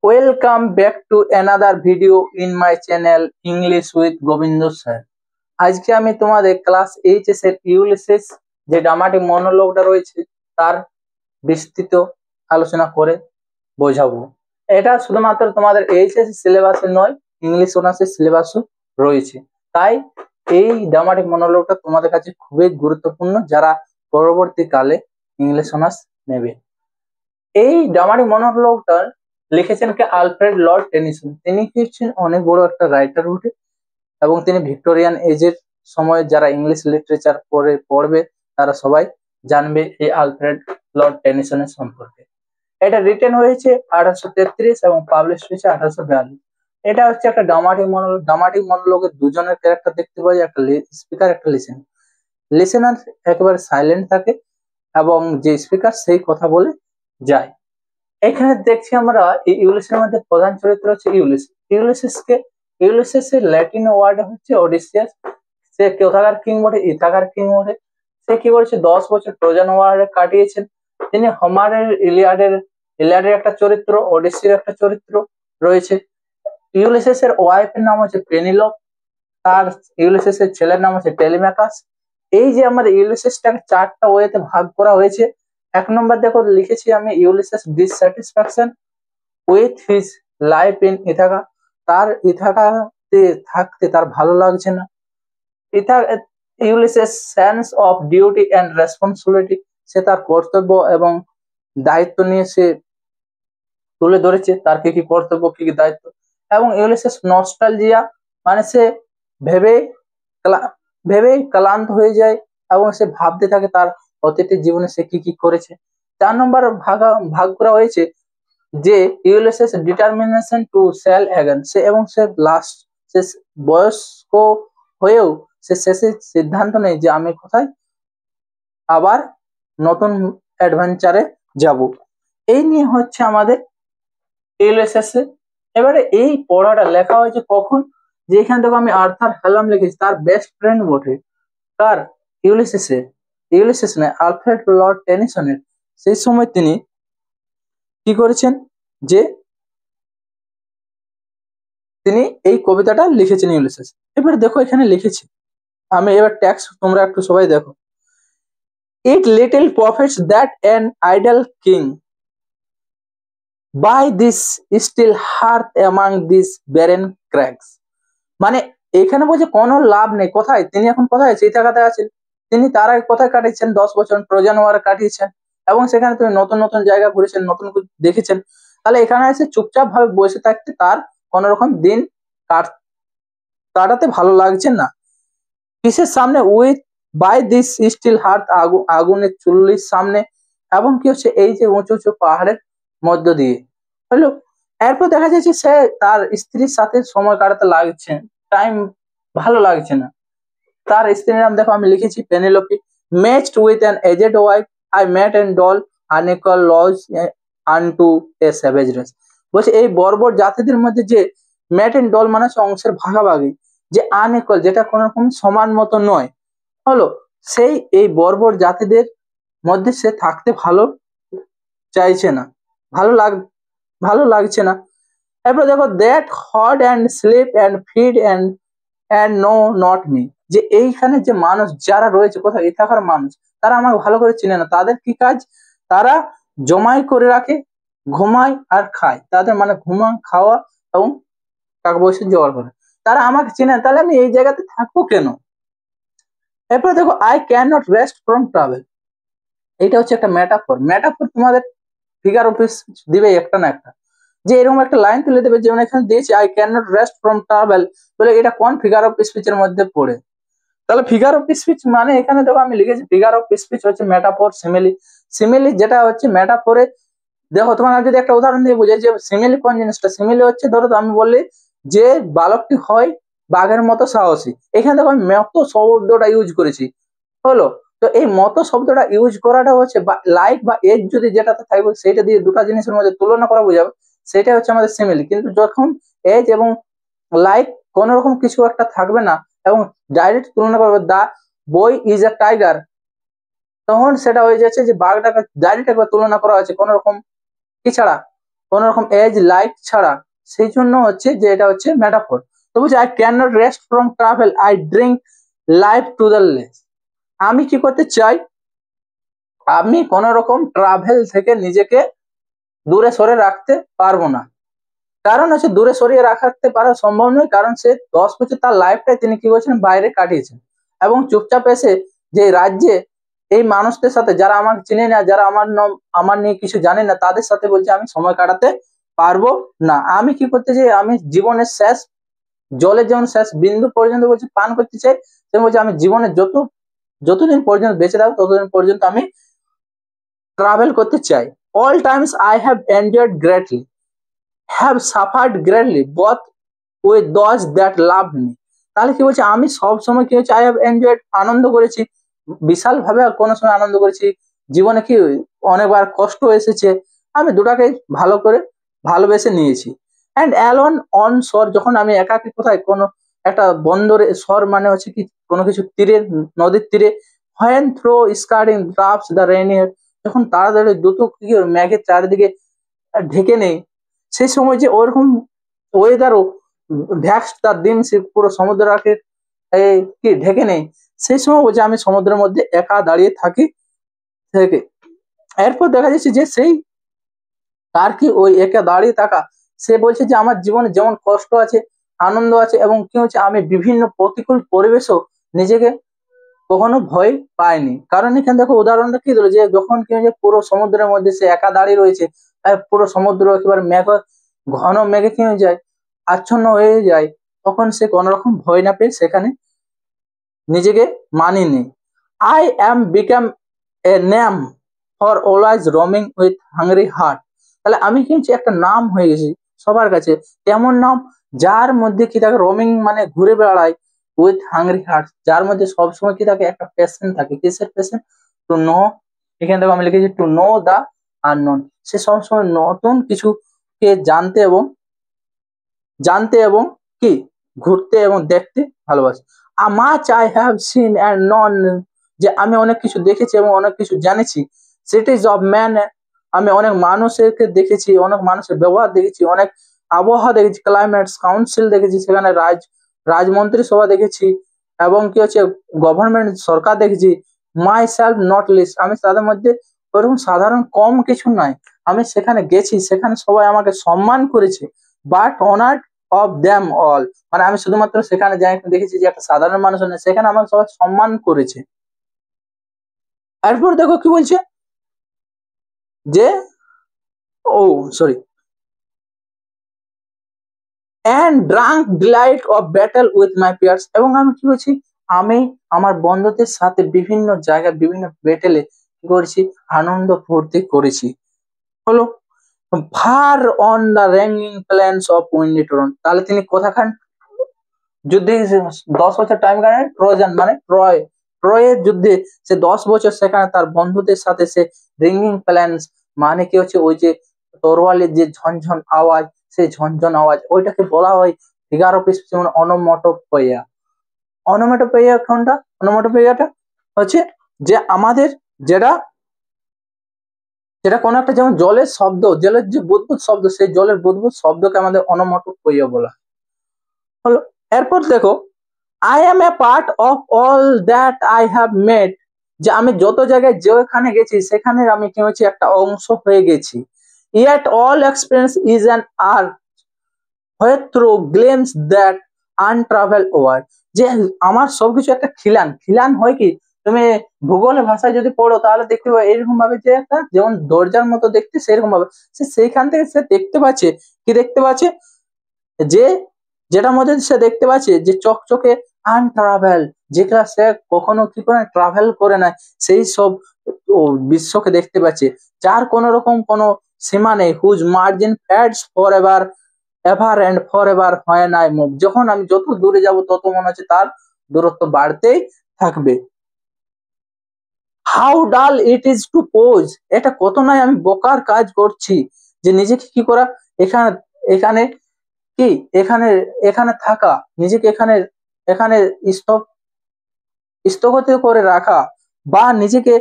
Welcome back to another video in my channel English with Gobinda sir. আজকে আমি তোমাদের class HS এর Ulysses যে ড্রামাটিক মনোলগটা রয়েছে তার বিস্তৃত আলোচনা করে বোঝাবো। এটা শুধুমাত্র তোমাদের এইচএস সিলেবাসে নয়, ইংলিশ অনার্সের সিলেবাসও রয়েছে। তাই এই ড্রামাটিক মনোলগটা তোমাদের কাছে খুবই গুরুত্বপূর্ণ যারা পরবর্তীকালে ইংলিশ অনার্স নেবে। এই ড্রামাটিক মনোলগটা লিখেছেন কে? Alfred Lord Tennyson. তিনি কি হচ্ছেন অনেক বড় একটা রাইটার বটে এবং তিনি ভিক্টোরিয়ান এজের সময় যারা ইংলিশ লিটারেচার পড়বে তারা সবাই জানবে এই আলফ্রেড লর্ড টেনিসনের সম্পর্কে। এটা রিটেন হয়েছে 1833 এবং পাবলিশ হয়েছে 1842। এটা হচ্ছে একটা ড্রামাটিক মনোলগ। ড্রামাটিক মনোলগের দুজনের ক্যারেক্টার দেখতে পাওয়া যায়, একটা স্পিকার একটা লিসেনার। লিসেনার একেবারে সাইলেন্ট থাকে এবং যে স্পিকার সেই কথা বলে যায়। এখানে দেখছি আমরা এই ইউলিসের মধ্যে প্রধান চরিত্র হচ্ছে ইউলিস। ইউলিসেসের ল্যাটিন ওয়ার্ড হচ্ছে ওডিসিয়াস। সে কোথাকার কিং বটে? ইথাকার কিং বটে। সে কি করেছে? 10 বছর ট্রোজান ওয়ারে কাটিয়েছেন। তিনি হোমারের ইলিয়াডের একটা চরিত্র, ওডিসির একটা চরিত্র রয়েছে। ইউলিসেসের ওয়াইফের নাম হচ্ছে পেনিলপ, তার ইউলিসেসের ছেলের নাম হচ্ছে টেলিম্যাকাস। এই যে আমাদের ইউলিসেসটাকে 4টা ওয়েতে ভাগ করা হয়েছে। 1 নম্বর দেখো লিখেছি আমি, Ulysses dissatisfaction with his life in Ithaca. তার ইথাকাতে থাকতে তার ভালো লাগছে না। Ulysses sense of duty and responsibility, সে তার কর্তব্য এবং দায়িত্ব নিয়ে সে তুলে ধরেছে, তার কি কি কর্তব্য কি কি দায়িত্ব। এবং ইউলিসেস নস্টালজিয়া, মানে সে ভেবে ভেবেই ক্লান্ত হয়ে যায় এবং সে ভাবতে থাকে তার অতীতের জীবনে সে কি কি করেছে। 4 নম্বর ভাগ করা হয়েছে যে Ulysses determination to sail again. সে লাস্ট সে বয়স্ক হয়েও সে শেষে সিদ্ধান্ত নেয় যে আমি কোথায় আবার নতুন অ্যাডভেঞ্চারে যাব। এই নিয়ে হচ্ছে আমাদের ইউলিসেস। এবারে এই পড়াটা লেখা হয়েছে কখন? যে এখানে দেখো আমি আর্থার হ্যালাম লিখেছি, তার বেস্ট ফ্রেন্ড বটে। কার? ইউলিসেস নয়, আলফ্রেড লর্ড টেনিসনের। সেই সময় তিনি কি করেছেন যে তিনি এই কবিতাটা লিখেছেন ইউলিসেস। এবার দেখো এখানে লিখেছি আমি, এবার ট্যাক্স তোমরা একটু সবাই দেখো। It little profits that an idle king by this still hearth among this barren crags. মানে এখানে বলছে কোনো লাভ নেই। কোথায় তিনি এখন? কোথায়? চিতাগাতে আছেন। তিনি তার আগে কোথায় কাটিয়েছেন? 10 বছর ট্রোজান ওয়ারে কাটিয়েছেন এবং সেখানে তুমি নতুন নতুন জায়গা ঘুরেছেন, নতুন দেখেছেন। তাহলে এখানে এসে চুপচাপ ভাবে বসে থাকতে তার কোন রকম দিন কাটাতে ভালো লাগছে না। কিসের সামনে? With by this still hearth, আগুনের চুল্লির সামনে, এবং কি হচ্ছে এই যে উঁচু উঁচু পাহাড়ের মধ্য দিয়ে হলো। এরপর দেখা যাচ্ছে সে তার স্ত্রীর সাথে সময় কাটাতে লাগছে, টাইম ভালো লাগছে না। তার স্ত্রীর নাম দেখো আমি লিখেছি Penelope. Matched with an aged wife I mete and dole unequal laws unto a savage race. বলছে এই বর্বর জাতিদের মধ্যে যে ম্যাট এন্ড ডল মানে অংশের ভাগাভাগি, যে আনইকুয়াল যেটা কোন রকম সমান মতো নয় হলো, সেই এই বর্বর জাতিদের মধ্যে সে থাকতে ভালো চাইছে না, ভালো লাগছে না। এরপর দেখো that hoard and sleep and feed and know not me, যে এইখানে যে মানুষ যারা রয়েছে, কোথায় থাকার মানুষ, তারা আমাকে ভালো করে চিনে না। তাদের কি কাজ? তারা জমাই করে রাখে, ঘুমায় আর খায়। তাদের মানে ঘুমা খাওয়া এবং টাকা পয়সা জোগাড় করে। তারা আমাকে চিনে, তাহলে আমি এই জায়গাতে থাকবো কেন? এরপর দেখো I can not rest from travel. এটা হচ্ছে একটা মেটাফর। তোমাদের ফিগার অফ স্পিচ দিবে একটা না একটা, যে এরকম একটা লাইন তুলে দেবে, যেমন এখানে দিয়েছে I can not rest from travel. বলে এটা কোন ফিগার অফ স্পিচের মধ্যে পড়ে? তাহলে ফিগার অফ স্পিচ মানে এখানে দেখো আমি লিখেছি ফিগার অফ স্পিচ হচ্ছে মেটাফর, সিমিলি যেটা হচ্ছে মেটাফরে। দেখো তোমার যদি একটা উদাহরণ দিয়ে বুঝে যে সিমিলি কোন জিনিসটা। সিমিলি হচ্ছে, ধরো আমি বললি যে বালকটি হয় বাঘের মতো সাহসী। এখানে দেখো আমি মতো শব্দটা ইউজ করেছি হলো। তো এই মতো শব্দটা ইউজ করাটা হচ্ছে লাইক বা এজ যদি যেটাতে থাকবে সেটা দিয়ে দুটা জিনিসের মধ্যে তুলনা করা বোঝাবে, সেটা হচ্ছে আমাদের সিমিলি। কিন্তু যখন এজ এবং লাইক কোন রকম কিছু একটা থাকবে না এবং ডাইরেক্ট তুলনা করবে, দা বই ইজ আ টাইগার, তখন সেটা হয়ে যাচ্ছে যে বাঘটাকে ডাইরেক্ট একবার তুলনা করা হয়েছে কোন রকম কি ছাড়া, কোন রকম এজ লাইক ছাড়া, সেই জন্য হচ্ছে যে এটা হচ্ছে মেটাফোর। তো বলছে I can not rest from travel, I drink life to the less. আমি কি করতে চাই, আমি কোন রকম ট্রাভেল থেকে নিজেকে দূরে সরে রাখতে পারবো না। কারণ হচ্ছে দূরে সরিয়ে রাখতে পারা সম্ভব নয়, কারণ সে 10 বছর তার লাইফটাই তিনি কি করেছেন, বাইরে কাটিয়েছেন। এবং চুপচাপ এসে যে রাজ্যে এই মানুষদের সাথে, যারা আমাকে চিনে না, যারা আমার নিয়ে কিছু জানে না, তাদের সাথে বলছে আমি সময় কাটাতে পারবো না। আমি কি করতে চাই, আমি জীবনের শেষ জলের যেমন শেষ বিন্দু পর্যন্ত বলছে পান করতে চাই, তেমন বলছে আমি জীবনের যতদিন পর্যন্ত বেঁচে থাকবো ততদিন পর্যন্ত আমি ট্রাভেল করতে চাই। All Times I have enjoyed greatly, have suffered greatly both with those that love me. তাহলে কি বলছে, আমি সব সময় কি হচ্ছে, আই হ্যাভ এনজয়েড, আনন্দ করেছি বিশাল ভাবে, আর কোনো সময় আনন্দ করেছি। জীবনে কি অনেকবার কষ্ট এসেছে, আমি দুটাকে ভালো করে ভালোবেসে নিয়েছি। অ্যান্ড অ্যালোন অন শোর, যখন আমি একাকি কোথায় কোনো একটা বন্দরে, শহর মানে হচ্ছে কি কোনো কিছু তীরে, নদীর তীরে, when through skirting drafts the rainier, যখন তাড়াতাড়ি দ্রুত কি মেঘের চারিদিকে ঢেকে নেই, সেই সময় যে ওরকম ওয়েদারও ভ্যাক্স তার দিন সে পুরো সমুদ্রকে কি ঢেকে নেই, সেই সময় বলছে আমি সমুদ্রের মধ্যে একা দাঁড়িয়ে থাকি থেকে। এরপর দেখা যাচ্ছে যে সেই তার কি ওই একা দাঁড়িয়ে থাকা, সে বলছে যে আমার জীবনে যেমন কষ্ট আছে, আনন্দ আছে, এবং কি হচ্ছে আমি বিভিন্ন প্রতিকূল পরিবেশও নিজেকে কখনো ভয় পায়নি। কারণ এখানে দেখো উদাহরণটা কি দিল, যে যখন কি হচ্ছে পুরো সমুদ্রের মধ্যে সে একা দাঁড়িয়ে রয়েছে, পুরো সমুদ্র একেবারে ঘন মেঘে কি হয়ে যায়, আচ্ছন্ন হয়ে যায়, তখন সে কোন রকম ভয় না পেয়ে সেখানে নিজেকে মানিয়ে নেয়। I am become a name for always roaming with hungry heart. তাহলে আমি কিন্তু একটা নাম হয়ে গেছি সবার কাছে, তেমন নাম যার মধ্যে কি থাকে, রোমিং মানে ঘুরে বেড়ায়, উইথ হাংরি হার্ট, যার মধ্যে সবসময় কি থাকে, একটা প্যাশন থাকে। কিসের প্যাশন? টু নো, এখানে দেখো আমি লিখেছি টু নো দা আননোন। সে সবসময় নতুন কিছুকে জানতে এবং কি ঘুরতে এবং দেখতে ভালোবাসে। Much I have seen and non, যে আমি অনেক কিছু দেখেছি এবং অনেক কিছু জানেছি। সিটিজ অফ ম্যান, আমি অনেক মানুষকে দেখেছি, অনেক মানুষের ব্যবহার দেখেছি, অনেক আবহাওয়া দেখেছি, ক্লাইমেটস কাউন্সিল দেখেছি, সেখানে রাজমন্ত্রী সভা দেখেছি, এবং কি হচ্ছে গভর্নমেন্ট সরকার দেখেছি। মাই সেলফ নট লিস্ট, আমি তাদের মধ্যে ওরকম সাধারণ কম কিছু নাই, আমি সেখানে গেছি, সেখানে সবাই আমাকে সম্মান করেছে। But honoured of them all, মানে আমি শুধুমাত্র সেখানে যাই দেখেছি যে একটা সাধারণ মানুষ নেই, সেখানে আমাকে সবাই সম্মান করেছে। এরপর দেখো কি বলছে, যে oh sorry, and drunk delight of battle with my peers, এবং আমি কি বলছি, আমি আমার বন্ধুদের সাথে বিভিন্ন জায়গায় বিভিন্ন ব্যাটেলে কি করেছি, আনন্দ ফুর্তি করেছি। হলো far on the ringing plains of windy Troy, তাহলে তিনি কোথাখান যুদ্ধে 10 বছর টাইম কাটায়, ট্রোজান মানে ট্রয়ের যুদ্ধে সে 10 বছর সেখানে তার বন্ধুদের সাথে সে রিঙ্গিং প্ল্যান্স মানে কি হচ্ছে ওই যে তরোয়ালের যে ঝনঝন আওয়াজ, সেই ঝনঝন আওয়াজ, ওইটাকে বলা হয় 11 পিস যেমন অনোমটোপেয়া। অনোমেটোপেয়া কোনটা? অনোমেটোপেয়াটা হচ্ছে যে আমাদের যেটা যেটা কোনো একটা যেমন জলের শব্দ, জলের যে বুদবুদ শব্দ, সেই জলের বুদবুদ শব্দকে আমাদের অনোমটোপেয়া বলা হলো। এরপর দেখো, I M A part of all that I have made, যে আমি যত জায়গায় যেখানে গেছি সেখানে আমি কি হচ্ছে একটা অংশ হয়ে গেছি। Yet all experience is an arch where through gleams that untravelled world, যে আমার সবকিছু একটা খিলান হয় কি, তুমি ভূগোলের ভাষায় যদি পড়ো তাহলে দেখতে পাবে এরকম ভাবে যে একটা যেমন দরজার মতো দেখতে, সেরকম ভাবে সে সেইখান থেকে সে দেখতে পাচ্ছে, কি দেখতে পাচ্ছে, যে যেটার মধ্যে সে দেখতে পাচ্ছে যে চকচকে আনট্রাভেল, যেটা সে কখনো কি করে ট্রাভেল করে নাই, সেই সব বিশ্বকে দেখতে পাচ্ছে, যার কোন রকম কোনো সীমা নেই। Whose margin fades for ever and for ever when I move, যখন আমি যত দূরে যাব তত মনে হচ্ছে তার দূরত্ব বাড়তেই থাকবে। হাউ ডাল ইট ইজ টু পোজ, এটা কত নাই আমি বোকার কাজ করছি, যে নিজেকে কি করা, এখানে এখানে কি এখানে এখানে থাকা, নিজেকে এখানে এখানে স্থগিত করে রাখা, বা নিজেকে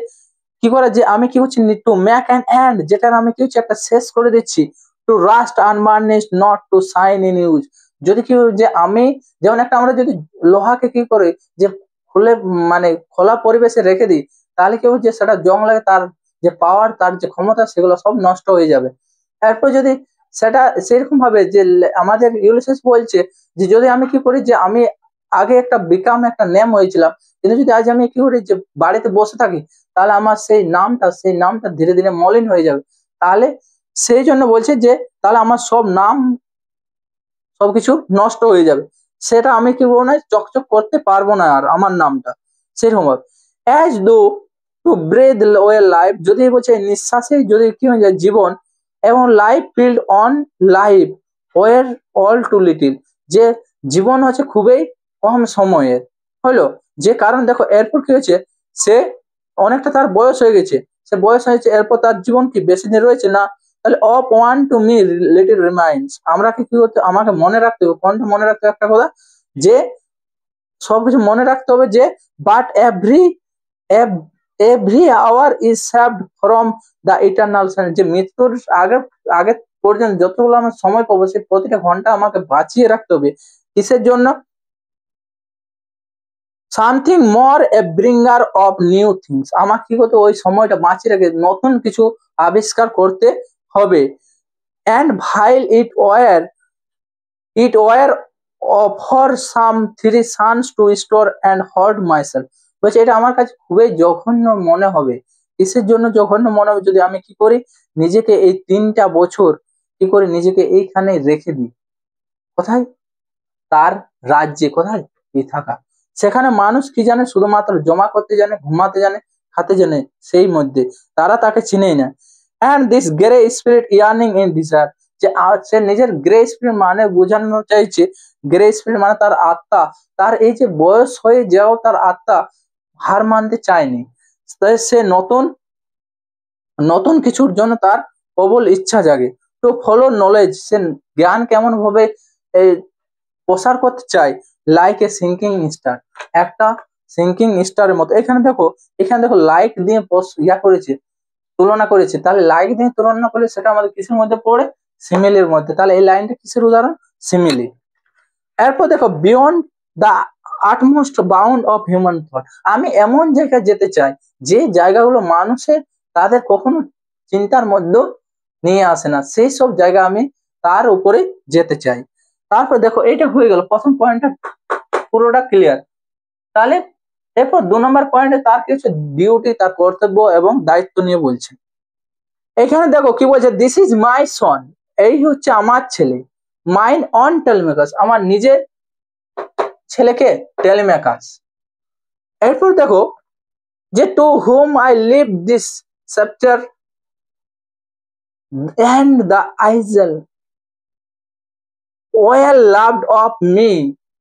কি করা, যে আমি কি হচ্ছে টু মেক অ্যান এন্ড, যেটার আমি কি হচ্ছে একটা শেষ করে দিচ্ছি। To rust unburnished, not to shine in use. যদি কি যে আমি যেমন একটা আমরা যদি লোহাকে কি করে যে খুলে মানে খোলা পরিবেশে রেখে দিই, তাহলে কি যে সেটা জং লাগে, তার যে পাওয়ার, তার যে ক্ষমতা, সেগুলো সব নষ্ট হয়ে যাবে। এরপর যদি সেটা সেরকম ভাবে যে আমাদের ইউলিসিস বলছে যে যদি আমি কি করি যে আমি আগে একটা বিকাম একটা নেম হয়েছিলাম, কিন্তু যদি আজ আমি কি করি যে বাড়িতে বসে থাকি, তাহলে আমার সেই নামটা ধীরে ধীরে মলিন হয়ে যাবে। তাহলে সেই জন্য বলছে যে তাহলে আমার সব নাম সবকিছু নষ্ট হয়ে যাবে, সেটা আমি কি বলবো না, চকচক করতে পারবো না আর আমার নামটা সেরকম হবে। As though to breathe way life, যদি বলছে নিঃশ্বাসে যদি কি হয়ে যায় জীবন, এবং life piled on life were all too little, যে জীবন হচ্ছে খুবই কম সময়ের হলো। যে কারণ দেখো এরপর কি হয়েছে, সে অনেকটা তার বয়স হয়ে গেছে, সে বয়স হয়েছে, এরপর তার জীবন কি বেশি দিন রয়েছে না। তাহলে of one to me little reminds, আমরা কি করতে, আমাকে মনে রাখতে হবে, কোনটা মনে রাখতে হবে, একটা কথা যে সবকিছু মনে রাখতে হবে যে but every hour is saved from the eternal sun, যে মৃত্যুর আগে আগে পর্যন্ত যতগুলো আমার সময় পাবো, সেই প্রতিটা ঘন্টা আমাকে বাঁচিয়ে রাখতে হবে। কিসের জন্য? Something more a bringer of new things, আমার কি করতে ওই সময়টা বাঁচিয়ে রেখে নতুন কিছু আবিষ্কার করতে হবে। And vile it were for some three suns to store and hoard myself, বলছে এটা আমার কাছে খুবই জঘন্য মনে হবে। কিসের জন্য জঘন্য মনে হবে? যদি আমি কি করি নিজেকে এই 3টা বছর কি করে নিজেকে এইখানে রেখে দিই, কোথায়? তার রাজ্যে, কোথায়? থাকা। সেখানে মানুষ কি জানে? শুধুমাত্র জমা করতে জানে, ঘুমাতে জানে, খাতে জানে, সেই মধ্যে তারা তাকে চিনেই না। And this grey spirit earning in desire, যে সে নিজের গ্রে স্পিরিট মানে বোঝানো চাইছে, গ্রে স্পিরিট মানে তার আত্মা, তার এই যে বয়স হয়ে যাও তার আত্মা হার মানতে চায়নি। সে নতুন নতুন কিছুর জন্য তার প্রবল ইচ্ছা জাগে। তো ফলো নলেজ, সে জ্ঞান কেমন ভাবে প্রসার করতে চাই, লাইক এ সিঙ্কিং স্টার, একটা সিঙ্কিং স্টারের মতো। এখানে দেখো লাইক দিয়ে করেছে, তুলনা করেছে। তাহলে লাইক দিয়ে তুলনা করলে সেটা আমাদের কিসের মধ্যে পড়ে? সিমিলির মধ্যে। তাহলে এই লাইনটা কিসের উদাহরণ? সিমিলি। এরপর দেখো beyond the utmost bound of human thought, আমি এমন জায়গায় যেতে চাই যে জায়গাগুলো মানুষের তাদের কখনো চিন্তার মধ্যে নিয়ে আসে না, সেই সব জায়গা আমি তার উপরে যেতে চাই। তারপর দেখো এইটা হয়ে গেল, প্রথম পয়েন্টটা পুরোটা ক্লিয়ার। তাহলে এরপর 2 নম্বর পয়েন্টে তার কি হচ্ছে, ডিউটি, তার কর্তব্য এবং দায়িত্ব নিয়ে বলছে। এখানে দেখো কি বলছে, দিস ইজ মাই সন, এই হচ্ছে আমার ছেলে, মাইন অন টেলিমেকার্স, আমার নিজের ছেলেকে টেলিমেকার্স। এরপর দেখো যে to whom I leave this chapter and the isle well loved of me,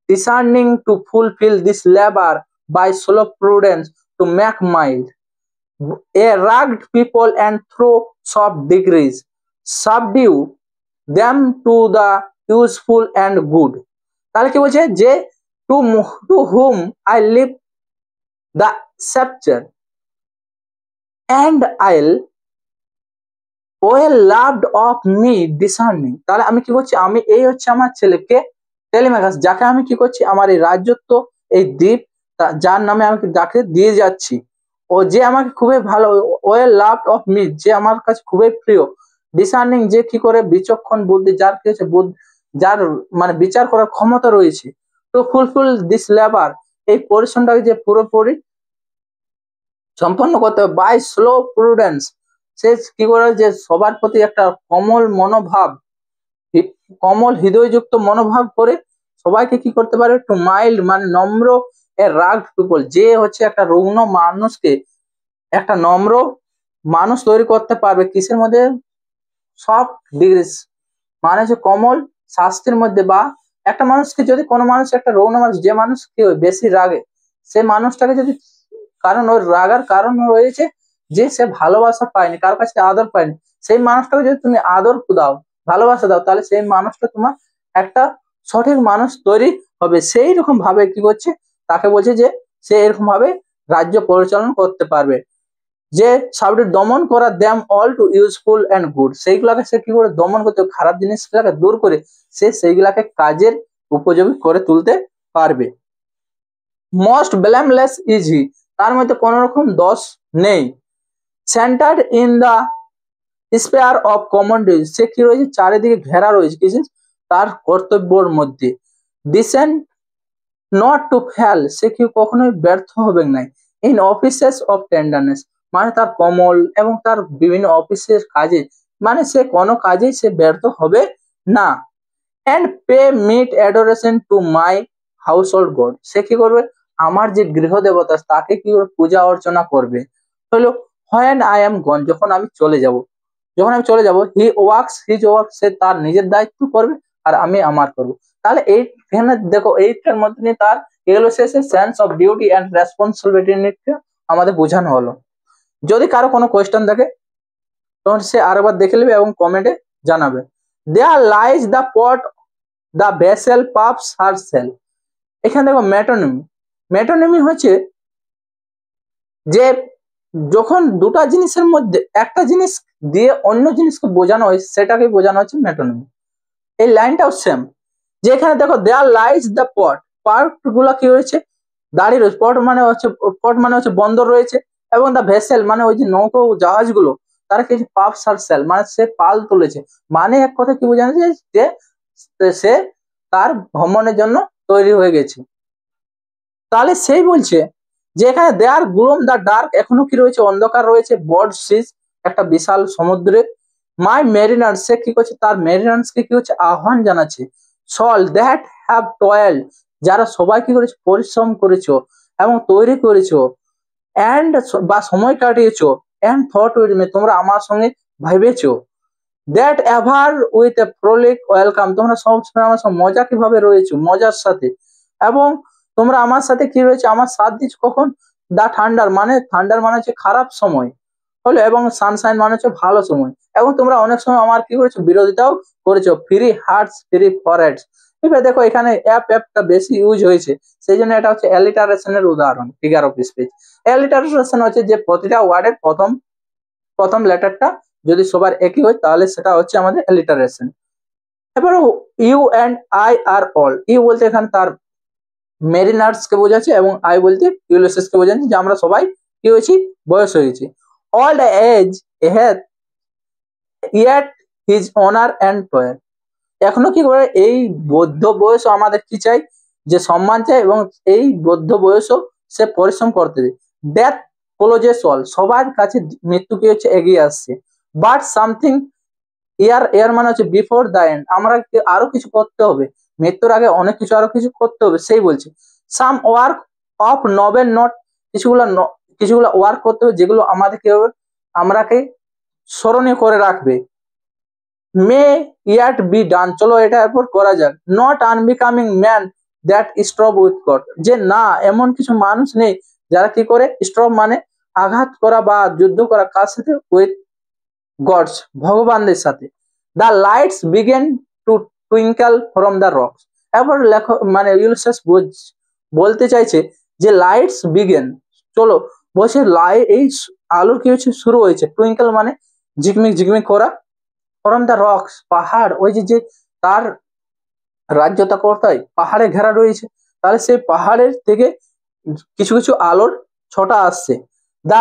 discerning to fulfill this labor by slow prudence to make mild a rugged people and through soft degrees subdue them to the useful and good। তাহলে কি বলছে যে to whom I leave the scepter and I'll well loved of me discerning, তাহলে আমি কি করছি, আমি এই হচ্ছে আমার ছেলেকে টেলিমেকাস, যাকে আমি কি করছি আমার এই রাজ্যত্ব, এই দ্বীপ, যার নামে আমি যাকে দিয়ে যাচ্ছি, ও যে আমাকে খুবই ভালো, ওয়েল লাভড অফ মি, যে আমার কাছে খুবই প্রিয়, ডিসার্নিং যে কি করে বিচক্ষণ বুদ্ধি, যার কি হচ্ছে যার মানে বিচার করার ক্ষমতা রয়েছে, টু ফুলফিল দিস লেবার, এই পরিশ্রমটাকে যে পুরোপুরি সম্পন্ন করতে হবে, বাই স্লো প্রুডেন্স, সে কি করে যে সবার প্রতি একটা কমল হৃদয়যুক্ত মনোভাব করে সবাইকে কি করতে পারে, একটু মাইল্ড মানে নম্র, এ রাগ পিপল, যে হচ্ছে একটা রুগ্ন মানুষকে একটা নম্র মানুষ তৈরি করতে পারবে, কিসের মধ্যে? সফট ডিগ্রিস, মানে হচ্ছে কোমল শাস্তির মধ্যে। বা একটা মানুষকে যদি কোনো মানুষ, একটা রুগ্ন মানুষ, যে মানুষ কি হয় বেশি রাগে, সে মানুষটাকে যদি, কারণ ওর রাগার কারণ রয়েছে যে সে ভালোবাসা পায়নি, কারোর কাছে আদর পায়নি, সেই মানুষটাকে যদি তুমি আদর দাও, ভালোবাসা দাও, তাহলে সেই মানুষটা তোমার একটা সঠিক মানুষ তৈরি হবে। সেই রকম ভাবে কি করছে, তাকে বলছে যে সে এরকম ভাবে রাজ্য পরিচালনা করতে পারবে। যে সাবটি দমন করা them all to useful and good, সেইগুলাকে সে কি করে দমন করতে, খারাপ জিনিসগুলাকে দূর করে সে সেইগুলাকে কাজের উপযোগী করে তুলতে পারবে। মোস্ট ব্লেমলেস ইজ হি, তার মধ্যে কোন রকম দোষ নেই। Centred in the sphere of common duty, সে কি রয়েছে চারিদিকে ঘেরা রয়েছে কিছু তার কর্তব্যের মধ্যে। ডিসেন্ট নট টু ফেল, সে কি কখনোই ব্যর্থ হবে নাই। ইন অফিসেস অফ টেন্ডারনেস, মানে তার কমল এবং তার বিভিন্ন অফিসের কাজে, মানে সে কোনো কাজে সে ব্যর্থ হবে না। And pay meet adoration to my household god, সে কি করবে আমার যে গৃহ দেবতা তাকে কি করে পূজা অর্চনা করবে। হলো হোয়েন আই এম গন, যখন আমি চলে যাব, যখন আমি চলে যাব, হি ওয়ার্কস হিজ ওয়ার্ক, সে তার নিজের দায়িত্ব করবে আর আমি আমার করব। তাহলে এইখানে দেখো এইটার মধ্যে তার এগুলো শেষে sense of duty and responsibility আমাদের বোঝানো হলো। যদি কারো কোনো কোয়েশ্চেন থাকে তখন সে আরেকবার দেখে নেবে এবং কমেন্টে জানাবে। There lies the port the vessel puffs her sell, এখানে দেখো মেটোনিমি, মেটোনিমি হচ্ছে যে যখন দুটা জিনিসের মধ্যে একটা জিনিস দিয়ে অন্য জিনিসকে বোঝানো হয় সেটাকে বোঝানো হচ্ছে মেটোনিমি। এই লাইনটাও সেম, যে এখানে দেখো there lies the port, part গুলা কি রয়েছে দাঁড়িয়ে রয়েছে, পট মানে হচ্ছে বন্দর রয়েছে, এবং দ্য ভেসেল মানে ওই যে নৌকো জাহাজগুলো তারা কি পাপ সার্সেল মানে সে পাল তুলেছে, মানে এক কথা কি বোঝানো যায় যে সে তার ভ্রমণের জন্য তৈরি হয়ে গেছে। তাহলে সেই বলছে যে এখানে দেয়ার গ্লোম দ্য ডার্ক, এখনো কি রয়েছে অন্ধকার রয়েছে, বড সিজ একটা বিশাল সমুদ্রে। মাই মেরিনার, সে কি করছে তার মেরিনার্স কে কি হচ্ছে আহ্বান জানাচ্ছে। সল দ্যাট হ্যাভ টয়েল, যারা সবাই কি করেছে পরিশ্রম করেছো এবং তৈরি করেছো, এন্ড বা সময় কাটিয়েছো, এন্ড থট উইথ মি, তোমরা আমার সঙ্গে ভেবেছো। That ever with a frolic welcome, তোমরা সবসময় আমার সঙ্গে মজা কিভাবে রয়েছো, মজার সাথে, এবং তোমরা আমার সাথে কি রয়েছে আমার সাথ দিচ্ছ কখন, দা ঠান্ডার মানে থান্ডার মানে হচ্ছে খারাপ সময় হলো, এবং সানশাইন মানে হচ্ছে ভালো সময়, এবং তোমরা অনেক সময় আমার কি করেছো বিরোধিতাও করেছো। ফ্রি হার্টস ফ্রি ফরহেডস, এবার দেখো এখানে অ্যাপটা বেশি ইউজ হয়েছে সেই জন্য এটা হচ্ছে অ্যালিটারেশনের উদাহরণ। ফিগার অফ স্পিচ, অ্যালিটারেশন হচ্ছে যে প্রতিটা ওয়ার্ডের প্রথম প্রথম লেটারটা যদি সবার একই হয় তাহলে সেটা হচ্ছে আমাদের অ্যালিটারেশন। এবার you and I are all, you বলতে এখানে তার মেরিনার্স কে বোঝাচ্ছে এবং আই বলতে ইউলিসিস কে বোঝাচ্ছে যে আমরা সবাই কি হয়েছি বয়স হয়েছি। All the age hath yet his honour and toil, এখনো কি করে এই বৌদ্ধ বয়সও আমাদের কি চাই যে সম্মান চাই, এবং এই বৌদ্ধ বয়সও সে পরিশ্রম করতে দেয়। ডেথ ক্লোজেস অল, সবার কাছে মৃত্যু কি হচ্ছে এগিয়ে আসছে। বাট সামথিং ইয়ার, এয়ার মানে হচ্ছে বিফোর দ্য এন্ড, আমরা আরো কিছু করতে হবে, মৃত্যুর আগে অনেক কিছু আরো কিছু করতে হবে সেই বলছে। সাম ওয়ার্ক অফ নোবেল নোট, কিছুগুলো ওয়ার্ক করতে হবে যেগুলো আমাদেরকে আমরাকে স্মরণীয় করে রাখবে। মে ইয়াট বি ডান, চলো এটা এরপর করা যাক। Not unbecoming man that strove with god, যে না এমন কিছু মানুষ নেই যারা কি করে স্ট্রব মানে আঘাত করা বা যুদ্ধ করা, কার সাথে উইথ গডস ভগবানদের সাথে। The lights begin to twinkle from the rocks, এবার লেখক মানে ইউলিসিয়াস বলতে চাইছে যে লাইটস বিগেন, চলো বলছে এই আলোর কি হচ্ছে শুরু হয়েছে, টুইঙ্কেল মানে ঝিকমিক ঝিকমিক করা, ফ্রম দ্য রক্স পাহাড়, ওই যে তার রাজ্যটা কোথায় পাহাড়ে ঘেরা রয়েছে, তাহলে সেই পাহাড়ের থেকে কিছু কিছু আলোর ছটা আসছে। The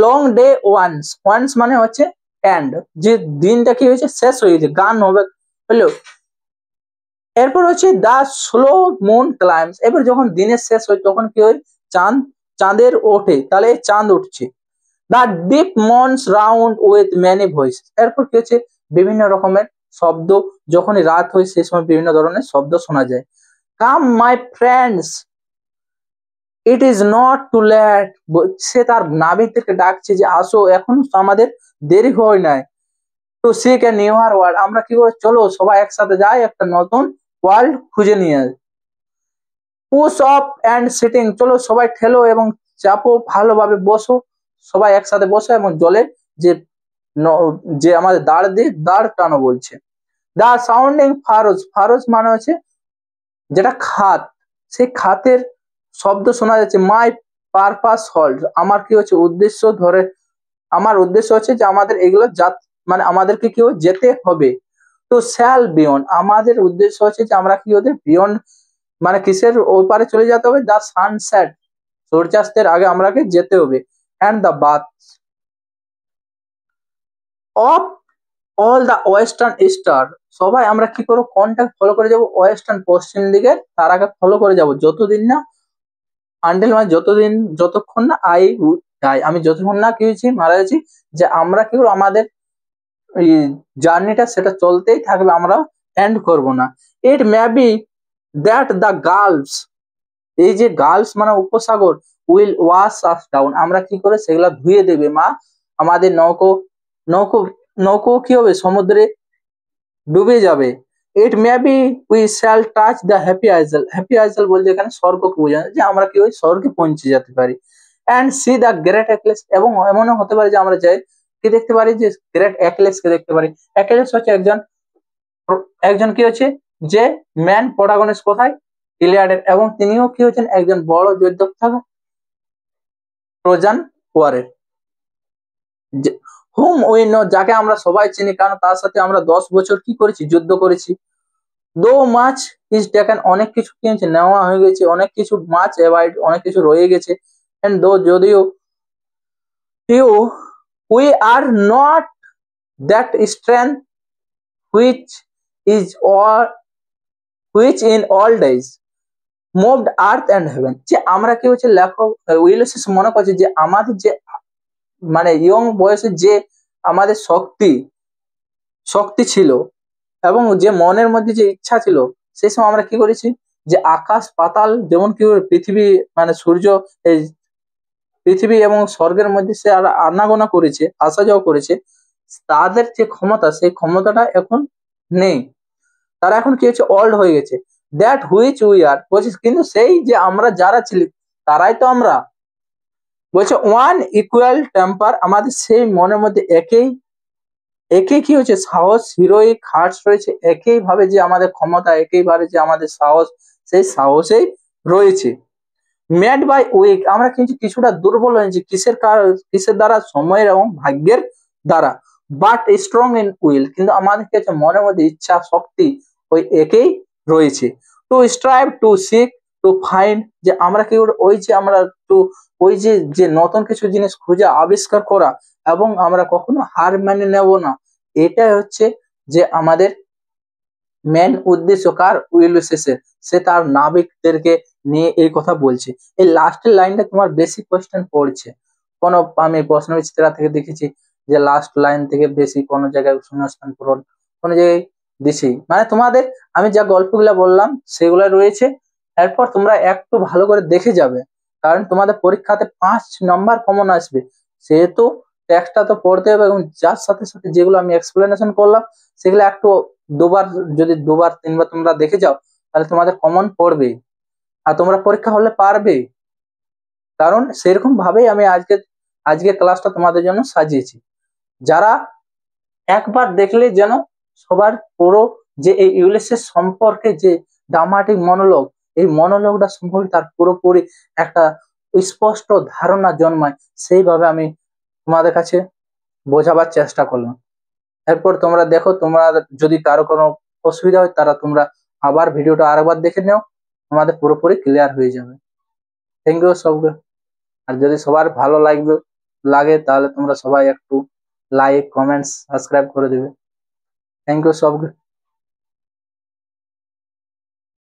long day wanes, wanes মানে হচ্ছে এন্ড, যে দিনটা কি হয়েছে শেষ হয়ে গেছে, গান হবে হলো। এরপর হচ্ছে দা স্লো মুন ক্লাইম্স, এবার যখন দিনের শেষ হয় তখন কি হয় চাঁদের ওঠে, তাহলে চাঁদ উঠছে। The deep moans round with many voice, এরপর কি হচ্ছে বিভিন্ন রকমের শব্দ, যখনই রাত হয় সেই সময় বিভিন্ন ধরনের শব্দ শোনা যায়। Come my friends it is not too late, সে তার নাবিকদেরকে ডাকছে যে আসো এখন আমাদের দেরি হয় নাই। To seek A newer world, আমরা কি করে চলো সবাই একসাথে যাই একটা নতুন ওয়ার্ল্ড খুঁজে নিয়ে আসি। পুশ অফ অ্যান্ড সিটিং, চলো সবাই ঠেলো এবং চাপো ভালোভাবে বসো, সবাই একসাথে বসো এবং জলে যে যে আমাদের দাঁড় দিয়ে দাঁড় টানো বলছে। দা সাউন্ডিং ফারোজ, ফারোজ মানে হচ্ছে যেটা খাত, সেই খাতের শব্দ শোনা যাচ্ছে। মাই পারপাস হোল্ড, আমার কি হচ্ছে উদ্দেশ্য ধরে, আমার উদ্দেশ্য হচ্ছে যে আমাদের এগুলো মানে আমাদেরকে কি যেতে হবে। তো শ্যাল বিয়ন্ড, আমাদের উদ্দেশ্য হচ্ছে যে আমরা কি ওদের বিয়ন্ড মানে কিসের ওপারে চলে যেতে হবে, দা সানসেট, সূর্যাস্তের আগে আমাকে যেতে হবে। And the bath of all the western star, সবাই আমরা কি করবো, কোনটা ফলো করে যাব, ওয়েস্টার্ন পশ্চিম দিকের তারাকে ফলো করে যাব যতদিন না আন্ডেল, মানে যতদিন যতক্ষণ না আমি যতক্ষণ না কি হয়েছি মারা গেছি, যে আমরা কি করবো আমাদের এই জার্নিটা সেটা চলতেই থাকবে, আমরা এন্ড করব না। It may be that the gulfs, এই যে গার্লস মানে উপসাগর, উইল ওয়াশ আস ডাউন, আমরা কি করে সেগুলা ধুয়ে দেবে মা, আমাদের নৌকো নৌকো কি হবে সমুদ্রে ডুবে যাবে। It may be we shall touch the happy isles, happy isles বলতে এখানে স্বর্গকে বোঝায়, যে আমরা কি ওই স্বর্গে পৌঁছে যেতে পারি। অ্যান্ড সি দ্য গ্রেট অ্যাকলেস, এবং এমনও হতে পারে যে আমরা যাই কি দেখতে পারি, যে গ্রেট অ্যাকলেস কে দেখতে পারি। অ্যাকলেস হচ্ছে একজন একজন কি হচ্ছে যে ম্যান প্রোটাগনিস্ট কোথায়, ইলিয়াডের, এবং তিনিও কি হচ্ছেন একজন বড় যোদ্ধা ট্রোজান ওয়ারের, হুম উই নো, যাকে আমরা সবাই চিনি, কারণ তার সাথে আমরা 10 বছর কি করেছি, যুদ্ধ করেছি। দো মাছ ইজ টেকেন, অনেক কিছু কি হয়েছে নেওয়া হয়ে গেছে, অনেক কিছু মাছ অ্যাভয়েড, অনেক কিছু রয়ে গেছে। এন্ড দো যদিও you we are not that strength which is all which in all days moved earth and heaven, যে আমরা কি হচ্ছে লেখক উইলিয়াম মনে করছে যে আমাদের যে মানে ইয়ং বয়সে যে আমাদের শক্তি ছিল, এবং যে মনের মধ্যে যে ইচ্ছা ছিল, সেই সময় আমরা কি করেছি, যে আকাশ পাতাল যেমন কি পৃথিবী মানে সূর্য, এই পৃথিবী এবং স্বর্গের মধ্যে সে আনাগোনা করেছে, আসা যাওয়া করেছে, তাদের যে ক্ষমতা সেই ক্ষমতাটা এখন নেই, তারা এখন কি হচ্ছে ওল্ড হয়ে গেছে। দ্যাট হুইচ উই আর বলছে, কিন্তু সেই যে আমরা যারা ছিলি তারাই তো আমরা, বলছে ওয়ান ইকুয়াল টেম্পার, আমাদের সেই মনের মধ্যে একই কি হচ্ছে সাহস, হিরোইক হার্টস রয়েছে, একই ভাবে যে আমাদের ক্ষমতা, একই ভাবে যে আমাদের সাহস, সেই সাহসেই রয়েছে। মেড বাই উইক, আমরা কিন্তু কিছুটা দুর্বল হয়েছি কিসের দ্বারা, সময়ের এবং ভাগ্যের দ্বারা। বাট স্ট্রং ইন উইল, কিন্তু আমাদের কাছে মনের মধ্যে ইচ্ছা শক্তি ওই একই রয়েছে। Two strive to seek to find, যে আমরা কি ওই যে আমরা টু ওই যে নতুন কিছু জিনিস খুঁজে আবিষ্কার করা, এবং আমরা কখনো হার মেনে নেব না, এটাই হচ্ছে যে আমাদের মেন উদ্দেশ্য। কার, উইলিয়াসের, সে তার নাবিকদেরকে নিয়ে এই কথা বলছে। এই লাস্টের লাইনটা তোমার বেশি কোয়েশ্চেন পড়ছে, কোনো আমি প্রশ্ন বিচিত্রা থেকে দেখেছি যে লাস্ট লাইন থেকে বেশি কোনো জায়গায় শূন্যস্থান পূরণ কোনো জায়গায় দিছি, মানে তোমাদের আমি যা গল্পগুলা বললাম সেগুলো রয়েছে, এরপর তোমরা একটু ভালো করে দেখে যাবে, কারণ তোমাদের পরীক্ষাতে 5 নম্বর কমন আসবে, সেহেতু টেক্সটটা তো পড়তে হবে, এবং যার সাথে সাথে যেগুলো আমি এক্সপ্লেনেশন করলাম সেগুলো একটু দুবার, যদি দুবার তিনবার তোমরা দেখে যাও তাহলে তোমাদের কমন পড়বে, আর তোমরা পরীক্ষা হলে পারবে, কারণ সেরকম ভাবেই আমি আজকে ক্লাসটা তোমাদের জন্য সাজিয়েছি। যারা একবার দেখলে যেন সবার পুরো যে এই ইউলিসেস সম্পর্কে যে ড্রামাটিক মনোলগ, এই মনোলগটা সম্পর্কে তার পুরোপুরি একটা স্পষ্ট ধারণা জন্মায়, সেইভাবে আমি তোমাদের কাছে বোঝাবার চেষ্টা করলাম। এরপর তোমরা দেখো, তোমরা যদি কারো কোনো অসুবিধা হয় তারা তোমরা আবার ভিডিওটা আরেকবার দেখে নাও, তোমাদের পুরোপুরি ক্লিয়ার হয়ে যাবে। থ্যাংক ইউ সবকে। আর যদি সবার ভালো লাগে তাহলে তোমরা সবাই একটু লাইক কমেন্টস সাবস্ক্রাইব করে দিবে। থ্যাংক ইউ সবকে।